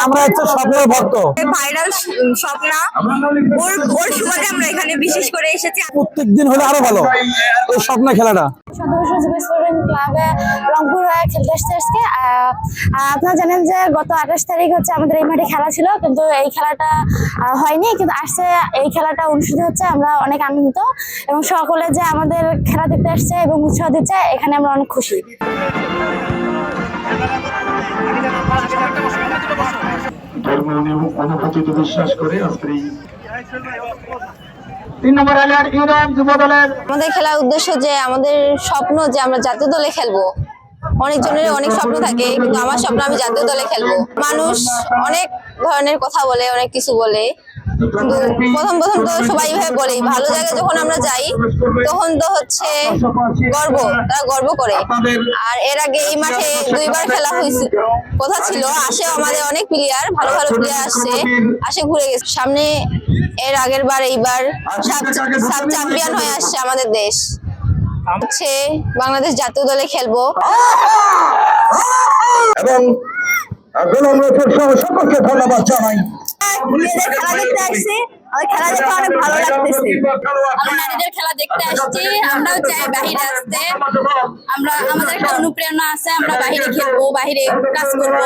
আমরা হচ্ছে স্বপ্নের ভক্ত। ভাইরাল স্বপ্না ওর সুবাদে আমরা এখানে বিশেষ করে এসেছি। প্রত্যেক দিন হলে আরো ভালো এই স্বপ্ন খেলাটা। ক্লাবে রংপুর হয়ে খেলতে আসছে আজকে। আপনারা জানেন যে গত 28 তারিখ হচ্ছে আমাদের এই মাঠে খেলা ছিল, কিন্তু এই খেলাটা হয়নি, কিন্তু আসছে এই খেলাটা অনুষ্ঠিত হচ্ছে। আমরা অনেক আনন্দিত এবং সকলে যে আমাদের খেলা দেখতে আসছে এবং উৎসাহ দিচ্ছে, এখানে আমরা অনেক খুশি। বিশ্বাস করে আজকের এই 3 নম্বর এলাকার ইউনিয়ন যুব দলের আমাদের খেলার উদ্দেশ্য যে আমাদের স্বপ্ন যে আমরা জাতীয় দলে খেলবো। অনেকজনের অনেক স্বপ্ন থাকে, কিন্তু আমার স্বপ্ন আমি জাতীয় দলে খেলবো। মানুষ অনেক ধরনের কথা বলে, অনেক কিছু বলে, কিন্তু প্রথম তো সবাই ভাবে বলে ভালো জায়গায় যখন আমরা যাই তখন তো হচ্ছে তারা গর্ব করে। আর এর আগে এই মাঠে 2বার খেলা হয়েছে কথা ছিল, আসে আমাদের অনেক প্লেয়ার, ভালো প্লেয়ার আসে ঘুরে গেছে। সামনে এর আগের বার এইবার সাব চ্যাম্পিয়ন হয়ে আসছে আমাদের দেশ। হচ্ছে বাংলাদেশ জাতীয় দলে খেলবো এবং সকলকে ধন্যবাদ জানাই। খেলা দেখতে আসছি, খেলা দেখতে অনেক ভালো লাগতেছে। আমরা নারীদের খেলা দেখতে আসছি, আমরাও চাই বাহিরে আসতে। আমাদের একটা অনুপ্রেরণা আছে, আমরা বাহিরে খেলবো, বাহিরে কাজ করবো।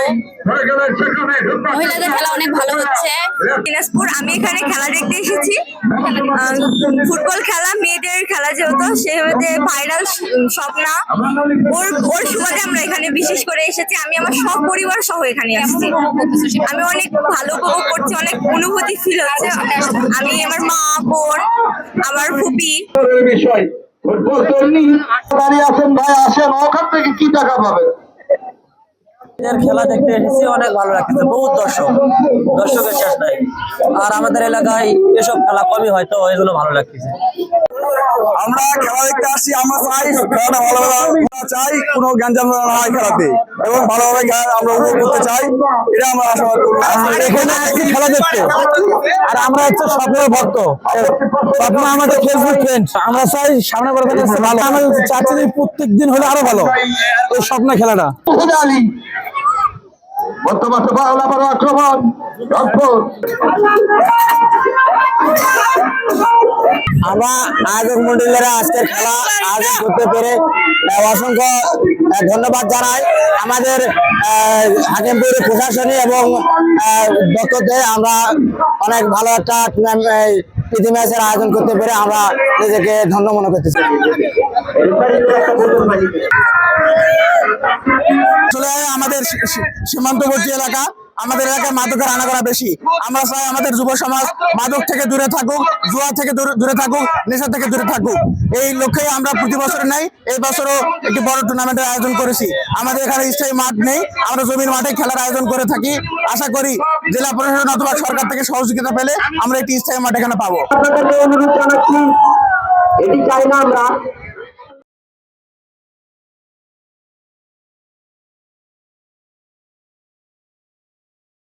মহিলাদের খেলা অনেক ভালো হচ্ছে। দিনাজপুর, আমি এখানে খেলা দেখতে এসেছি। ফুটবল খেলা, মেয়েদের খেলা যেহেতু সেভাবে ভাইরাল স্বপ্না ওর সুবাদে আমরা এখানে বিশেষ করে এসেছি। আমি আমার সব পরিবার সহ এখানে আসছি। আমি অনেক ভালো উপভোগ করছি, অনেক অনুভূতি ফিল হচ্ছে। আমি আমার মা, বোন, আমার ফুপি বিষয় ফুটবল তৈরি দাঁড়িয়ে আছেন, ভাই আসেন, ওখান থেকে কি টাকা পাবেন? খেলা দেখতে এসেছি, অনেক ভালো লাগতেছে। বহুত দর্শকের শেষ নাই। আর আমাদের এলাকায় এসব খেলা কমই হয়তো, এগুলো ভালো লাগতেছে। আমরা খেলা দেখতে আসছি, আমরা চাই খেলাটা ভালোভাবে চাই, কোনো গ্যাঞ্জাম না হয় খেলাতে, এবং ভালোভাবে আমরা উপভোগ করতে চাই, এটা আমরা আশাবাদ করবো। এখানে আসছি খেলা দেখতে, আর আমরা হচ্ছে স্বপ্নের ভক্ত। স্বপ্ন আমাদের ফেসবুক ফ্রেন্ড, আমরা চাই সামনে বড় ভালো। আমরা চাচ্ছি যে প্রত্যেক দিন হলে আরো ভালো এই স্বপ্ন খেলাটা। বর্তমান আবার আক্রমণ রংপুর। আমরা আয়োজক মন্ডলীরা আজকের খেলা আয়োজন করতে পেরে অসংখ্য ধন্যবাদ জানাই আমাদের হাকিমপুর প্রশাসনী এবং দক্ষদের। আমরা অনেক ভালো একটা প্রীতি ম্যাচের আয়োজন করতে পেরে আমরা নিজেকে ধন্য মনে করতেছি। আসলে আমাদের সীমান্তবর্তী এলাকা, আমাদের এলাকায় মাদকের আনাগোনা বেশি। আমরা চাই আমাদের যুব সমাজ মাদক থেকে দূরে থাকুক, জুয়া থেকে দূরে থাকুক, নেশা থেকে দূরে থাকুক। এই লক্ষ্যে আমরা প্রতি বছর নেই, এই বছরও একটি বড় টুর্নামেন্টের আয়োজন করেছি। আমাদের এখানে স্থায়ী মাঠ নেই, আমরা জমির মাঠে খেলার আয়োজন করে থাকি। আশা করি জেলা প্রশাসন অথবা সরকার থেকে সহযোগিতা পেলে আমরা একটি স্থায়ী মাঠ এখানে পাবো। অনুরোধ জানাচ্ছি, এটি চাই না আমরা